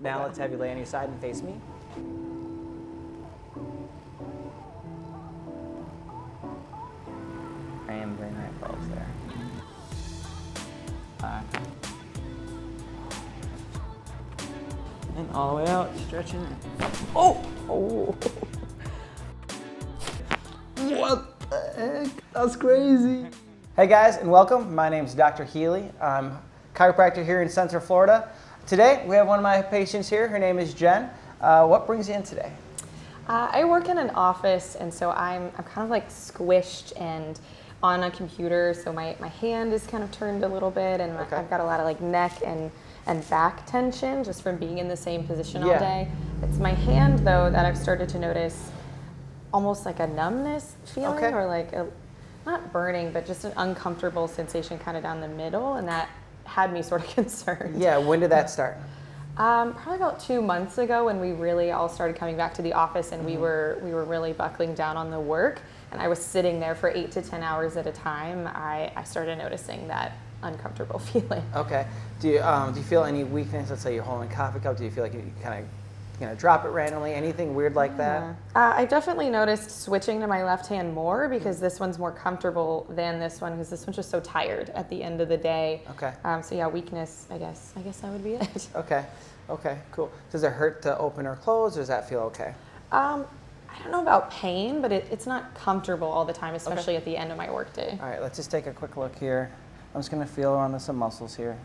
Now let's have you lay on your side and face me. And bring that close there. Back. And all the way out, stretching it. Oh! Oh! What the heck? That's crazy. Hey guys, and welcome. My name is Dr. Healy. I'm a chiropractor here in Central Florida. Today, we have one of my patients here. Her name is Jen. What brings you in today? I work in an office, and so I'm kind of like squished and on a computer, so my hand is kind of turned a little bit, and I've got a lot of like neck and back tension just from being in the same position all day. It's my hand, though, that I've started to notice almost like a numbness feeling, or like not burning, but just an uncomfortable sensation kind of down the middle, and that had me sort of concerned. Yeah, when did that start? Probably about 2 months ago, when we really all started coming back to the office, and we were really buckling down on the work, and I was sitting there for 8 to 10 hours at a time. I started noticing that uncomfortable feeling. Okay. Do you feel any weakness? Let's say you're holding a coffee cup. Do you feel like you kind of drop it randomly? Anything weird like that? I definitely noticed switching to my left hand more, because this one's more comfortable than this one, because this one's just so tired at the end of the day. Okay. So yeah, weakness, I guess that would be it. Okay. Okay, cool. Does it hurt to open or close, or does that feel okay? I don't know about pain, but it's not comfortable all the time, especially at the end of my workday. All right, let's just take a quick look here. I'm just going to feel around some muscles here.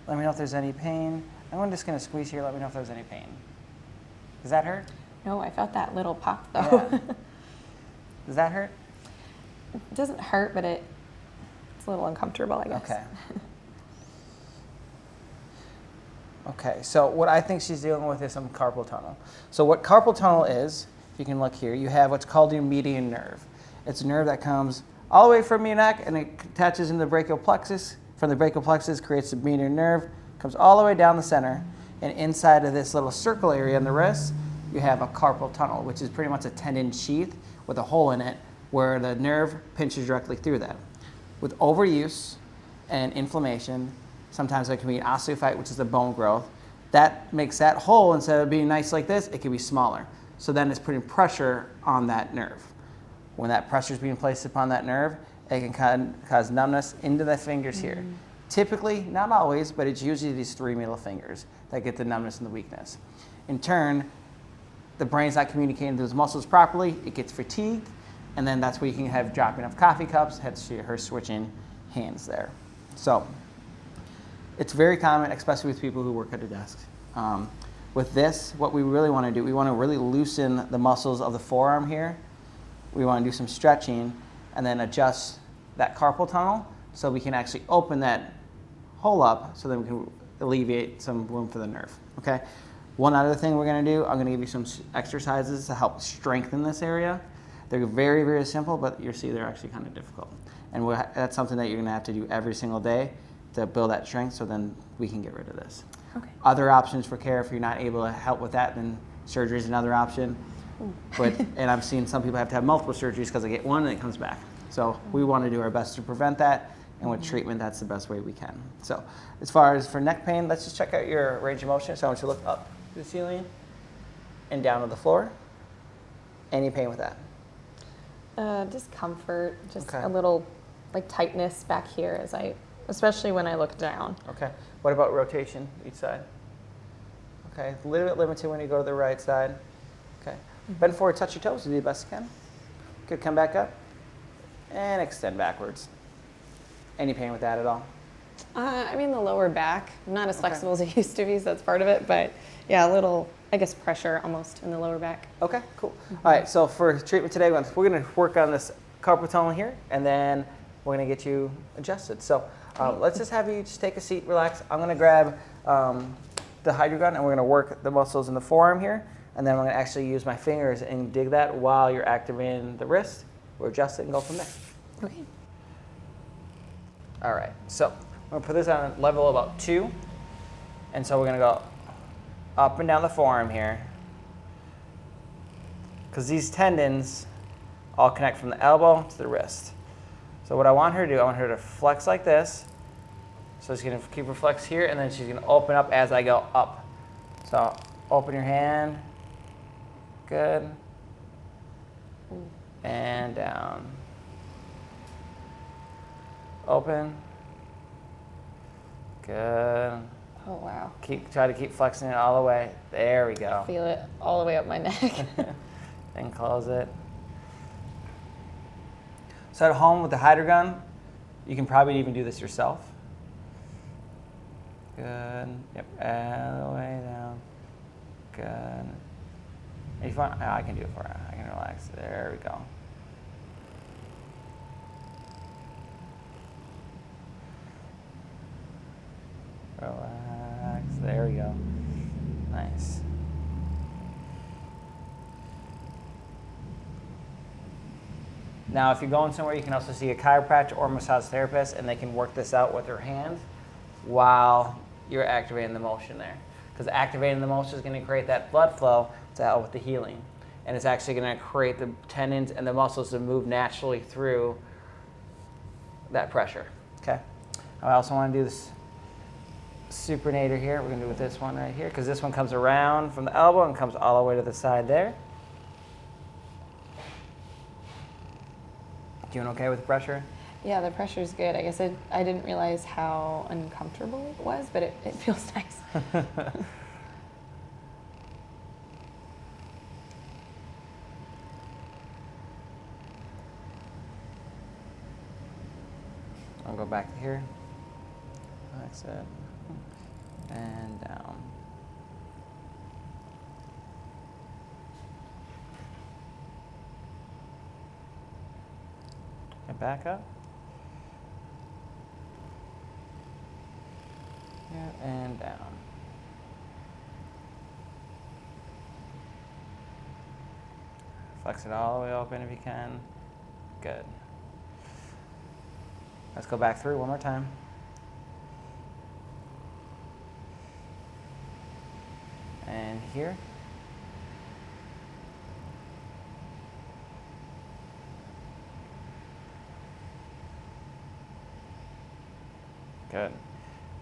Let me know if there's any pain. I'm just going to squeeze here. Let me know if there's any pain. Does that hurt? No, I felt that little pop, though. Yeah. Does that hurt? It doesn't hurt, but it's a little uncomfortable, I guess. Okay. Okay, so what I think she's dealing with is some carpal tunnel. So what carpal tunnel is, if you can look here, you have what's called your median nerve. It's a nerve that comes all the way from your neck, and it attaches in the brachial plexus. From the brachial plexus, creates the median nerve, comes all the way down the center, and inside of this little circle area in the wrist, you have a carpal tunnel, which is pretty much a tendon sheath with a hole in it where the nerve pinches directly through that. With overuse and inflammation, sometimes there can be an osteophyte, which is a bone growth. That makes that hole, instead of being nice like this, it can be smaller. So then it's putting pressure on that nerve. When that pressure is being placed upon that nerve, it can cause numbness into the fingers here. Typically, not always, but it's usually these 3 middle fingers that get the numbness and the weakness. In turn, the brain's not communicating to those muscles properly, it gets fatigued, and then that's where you can have dropping of coffee cups, her switching hands there. So it's very common, especially with people who work at a desk. With this, what we really want to do, we want to really loosen the muscles of the forearm here. We want to do some stretching and then adjust that carpal tunnel so we can actually open that hole up so then we can alleviate some room for the nerve, okay? One other thing we're going to do, I'm going to give you some exercises to help strengthen this area. They're very, very simple, but you'll see they're actually kind of difficult. And that's something that you're going to have to do every single day to build that strength, so then we can get rid of this. Okay. Other options for care, if you're not able to help with that, then surgery is another option. And I've seen some people have to have multiple surgeries because they get one and it comes back. So we want to do our best to prevent that, and with treatment, that's the best way we can. So as far as for neck pain, let's just check out your range of motion. So I want you to look up to the ceiling and down to the floor. Any pain with that? Discomfort, just a little like tightness back here especially when I look down. Okay. What about rotation each side? Okay. A little bit limited when you go to the right side. Okay. Bend forward, touch your toes, do the best you can. Good. Come back up and extend backwards. Any pain with that at all? I mean, the lower back. I'm not as flexible as I used to be, so that's part of it. But yeah, a little, I guess, pressure almost in the lower back. Okay, cool. All right, so for treatment today, we're going to work on this carpal tunnel here, and then we're going to get you adjusted. So let's just have you just take a seat, relax. I'm going to grab the Hydragun, and we're going to work the muscles in the forearm here, and then I'm going to actually use my fingers and dig that while you're activating the wrist. We'll adjust it and go from there. Okay. All right, so I'm going to put this on a level about 2, and so we're going to go up and down the forearm here, because these tendons all connect from the elbow to the wrist. So what I want her to do, I want her to flex like this. So she's going to keep her flex here, and then she's going to open up as I go up. So open your hand. Good. And down. Open. Good. Oh, wow. Try to keep flexing it all the way. There we go. Feel it all the way up my neck. Then close it. So at home with the Hydragun, you can probably even do this yourself. Good. Yep. All the way down. Good. If you want, I can do it for you. I can relax. There we go. Relax. There we go. Nice. Now, if you're going somewhere, you can also see a chiropractor or massage therapist, and they can work this out with their hands while you're activating the motion there. Because activating the motion is going to create that blood flow to help with the healing. And it's actually going to create the tendons and the muscles to move naturally through that pressure. Okay. I also want to do this supinator here. We're going to do with this one right here, because this one comes around from the elbow and comes all the way to the side there. Doing okay with the pressure? Yeah, the pressure's good. I guess I didn't realize how uncomfortable it was, but it feels nice. I'll go back to here. That's it. And down. And back up. Yeah, and down. Flex it all the way open if you can. Good. Let's go back through one more time. And here. Good.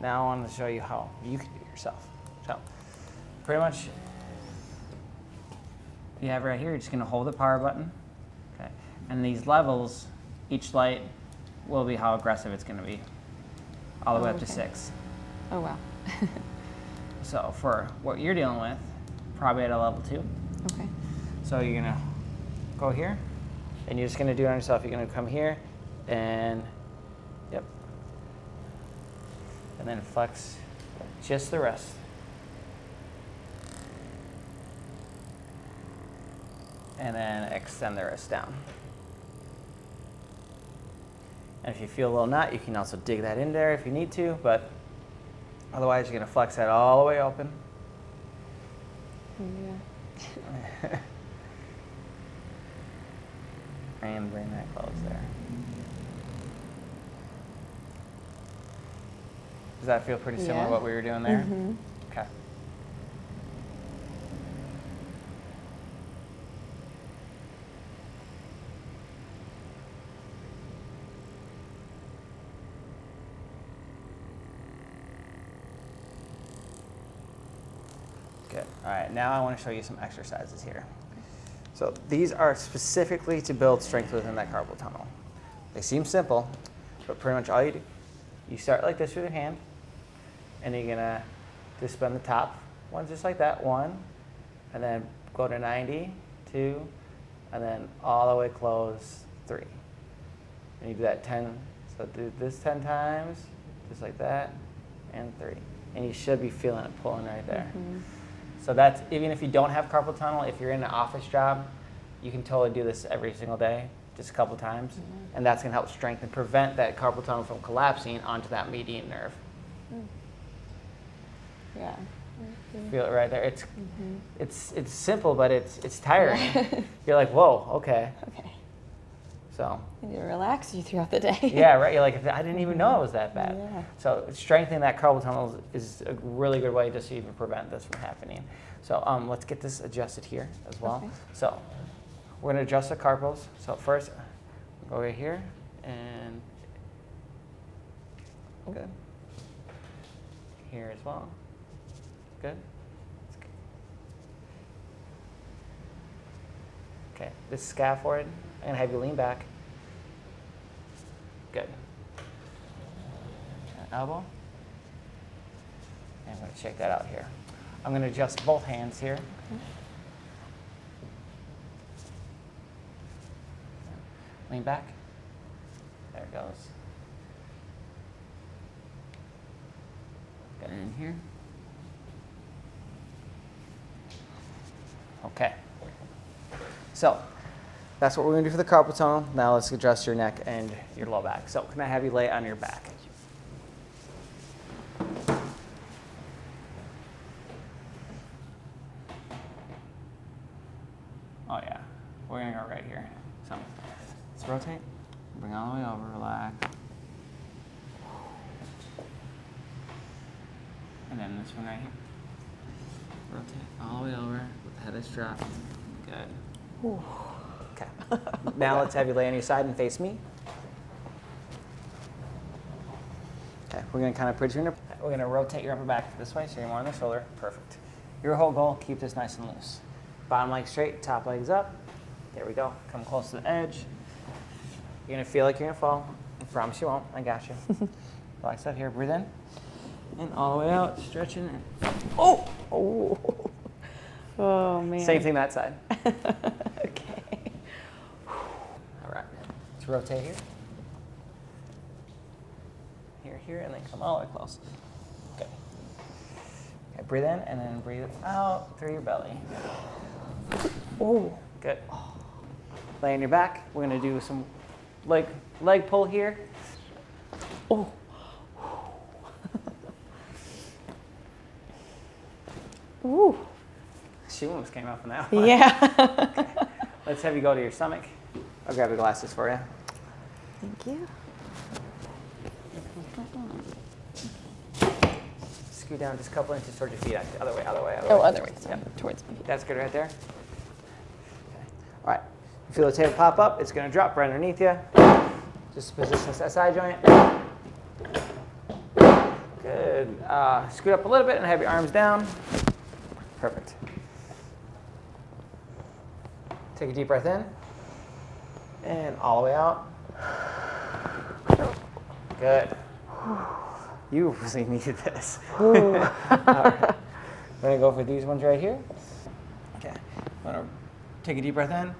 Now I want to show you how you can do it yourself. So, pretty much, you have right here, you're just going to hold the power button. Okay. And these levels, each light will be how aggressive it's going to be, all the way up to 6. Oh, wow. So for what you're dealing with, probably at a level 2. Okay. So you're going to go here, and you're just going to do it on yourself. You're going to come here, and yep. And then flex just the wrist. And then extend the wrist down. And if you feel a little knot, you can also dig that in there if you need to, but otherwise you're going to flex that all the way open. Yeah. And bring that close there. Does that feel pretty similar to what we were doing there? Mm-hmm. Okay. Good. All right, now I want to show you some exercises here. So these are specifically to build strength within that carpal tunnel. They seem simple, but pretty much all you do, you start like this with your hand, and you're gonna just bend the top one just like that, 1, and then go to 90, 2, and then all the way close, 3. And you do that 10, so do this 10 times, just like that, and 3. And you should be feeling it pulling right there. Mm-hmm. So that's, even if you don't have carpal tunnel, if you're in an office job, you can totally do this every single day, just a couple times. Mm-hmm. And that's gonna help strengthen, prevent that carpal tunnel from collapsing onto that median nerve. Yeah. Feel it right there. It's simple, but it's tiring. You're like, whoa, okay. Okay. So. I need to relax you throughout the day. Yeah, right. You're like, I didn't even know it was that bad. Yeah. So strengthening that carpal tunnel is a really good way just to even prevent this from happening. So let's get this adjusted here as well. Okay. So we're gonna adjust the carpals. So first, go right here and good. Here as well. Good. Okay, this is scaphoid. I'm gonna have you lean back. Good. Elbow. And I'm gonna check that out here. I'm gonna adjust both hands here. Okay. Lean back. There it goes. Get it in here. Okay. So that's what we're going to do for the carpal tunnel. Now let's adjust your neck and your low back. So can I have you lay on your back? Oh yeah, we're going to go right here. So let's rotate, bring all the way over, relax. And then this one right here. Rotate all the way over with the head is dropped. Good. Ooh. Okay. Now let's have you lay on your side and face me. Okay, we're going to kind of put you in. We're going to rotate your upper back this way so you're more on the shoulder. Perfect. Your whole goal, keep this nice and loose. Bottom leg straight, top legs up. There we go. Come close to the edge. You're going to feel like you're going to fall. I promise you won't. I got you. Relax that here. Breathe in. And all the way out, stretching. Oh! Oh. Oh, man. Same thing that side. Okay. All right. Let's rotate here. Here, here, and then come all the way close. Good. Okay, breathe in and then breathe out through your belly. Oh. Good. Lay on your back. We're going to do some leg pull here. Oh. Ooh. She almost came up on that one. Yeah. Okay. Let's have you go to your stomach. I'll grab the glasses for you. Thank you. Scoot down just a couple inches towards your feet. Actually. Other way, other way, other way. Oh, other way. Sorry. Yep. Towards me. That's good right there. Okay. All right. You feel the table pop up. It's going to drop right underneath you. Just position that side joint. Good. Scoot up a little bit and have your arms down. Perfect. Take a deep breath in. And all the way out. Good. You really needed this. All right. I'm going to go for these ones right here. Okay. I'm going to take a deep breath in.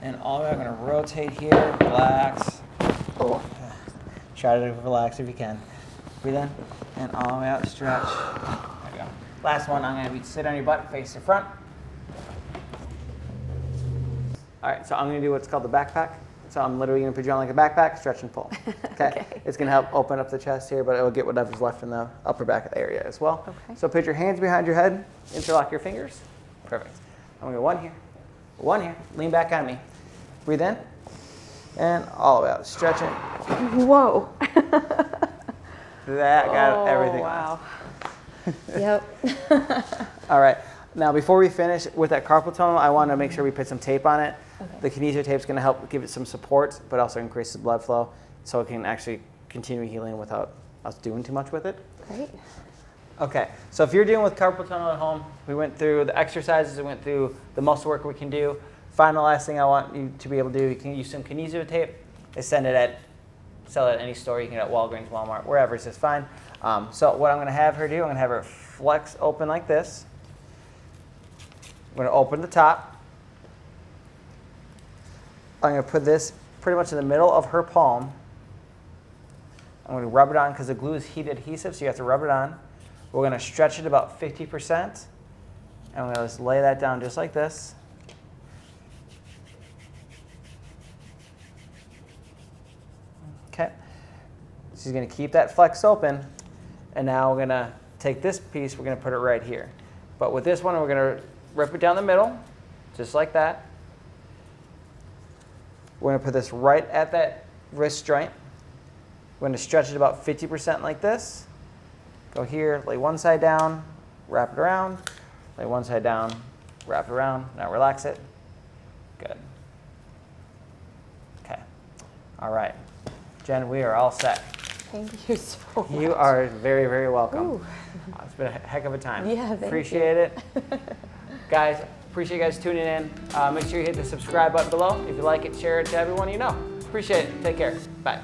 And all the way, I'm going to rotate here. Relax. Oh. Try to relax if you can. Breathe in. And all the way out. Stretch. There we go. Last one, I'm going to have you sit on your butt, face the front. All right, so I'm going to do what's called the backpack. So I'm literally going to put you on like a backpack, stretch and pull. Okay? Okay. It's going to help open up the chest here, but it will get whatever's left in the upper back area as well. Okay. So put your hands behind your head, interlock your fingers. Perfect. I'm going to go one here, lean back on me. Breathe in, and all the way out, stretch it. Whoa. That got everything wow. off. Yep. All right. Now, before we finish with that carpal tunnel, I want to make sure we put some tape on it. Okay. The Kinesio tape is going to help give it some support, but also increase the blood flow so it can actually continue healing without us doing too much with it. Great. Okay, so if you're dealing with carpal tunnel at home, we went through the exercises, we went through the muscle work we can do. Final last thing I want you to be able to do, you can use some Kinesio tape. They sell it at any store. You can get it at Walgreens, Walmart, wherever, it's just fine. So what I'm going to have her do, I'm going to have her flex open like this. I'm going to open the top. I'm going to put this pretty much in the middle of her palm. I'm going to rub it on because the glue is heat adhesive, so you have to rub it on. We're going to stretch it about 50%. And we're going to just lay that down just like this. Okay. She's going to keep that flex open. And now we're going to take this piece, we're going to put it right here. But with this one, we're going to rip it down the middle, just like that. We're going to put this right at that wrist joint. We're going to stretch it about 50% like this. Go here, lay one side down, wrap it around, lay one side down, wrap it around. Now relax it. Good. Okay. All right. Jen, we are all set. Thank you so much. You are very, very welcome. Ooh. It's been a heck of a time. Yeah, thank Appreciate it. Guys, appreciate you guys tuning in. Make sure you hit the subscribe button below. If you like it, share it to everyone you know. Appreciate it. Take care. Bye.